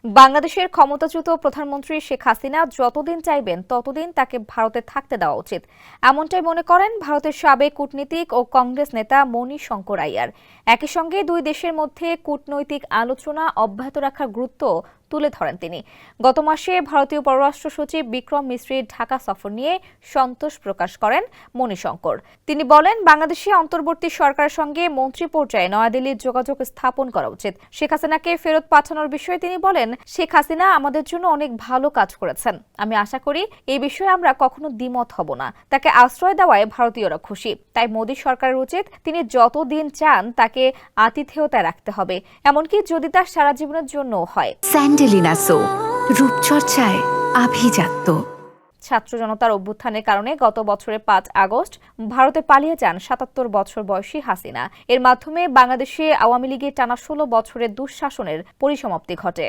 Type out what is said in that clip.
বাংলাদেশের ক্ষমতাচ্যুত প্রধানমন্ত্রী শেখ হাসিনা যতদিন চাইবেন ততদিন তাকে ভারতে থাকতে দেওয়া উচিত, এমনটাই মনে করেন ভারতের সাবেক কূটনীতিক ও কংগ্রেস নেতা মণিশঙ্কর আইয়ার। একই সঙ্গে দুই দেশের মধ্যে কূটনৈতিক আলোচনা অব্যাহত রাখার গুরুত্ব তুলে ধরেন তিনি। গত মাসে ভারতীয় পররাষ্ট্র সচিব বিক্রম মিশ্রির ঢাকা সফর নিয়ে সন্তোষ প্রকাশ করেন মণিশঙ্কর। তিনি বলেন, বাংলাদেশে অন্তর্বর্তী সরকারের সঙ্গে মন্ত্রী পর্যায়ে নয়াদিল্লির যোগাযোগ স্থাপন করা উচিত। শেখ হাসিনাকে ফেরত পাঠানোর বিষয়ে তিনি বলেন, শেখ হাসিনা আমাদের জন্য অনেক ভালো কাজ করেছেন। আমি আশা করি এই বিষয়ে আমরা কখনো দ্বিমত হব না। তাকে আশ্রয় দেওয়ায় ভারতীয়রা খুশি। তাই মোদী সরকারের উচিত তিনি যতদিন চান তাকে আতিথেয়তায় রাখতে হবে, এমনকি যদি তার সারা জীবনের জন্য হয়। স্যান্ডেলিনা সো, রূপচর্চায় আভিজাত্য। ছাত্র জনতার অভ্যুত্থানের কারণে গত বছরের 5 আগস্ট ভারতে পালিয়ে যান 77 বছর বয়সী হাসিনা। এর মাধ্যমে বাংলাদেশে আওয়ামী লীগের টানা 16 বছরের দুঃশাসনের পরিসমাপ্তি ঘটে।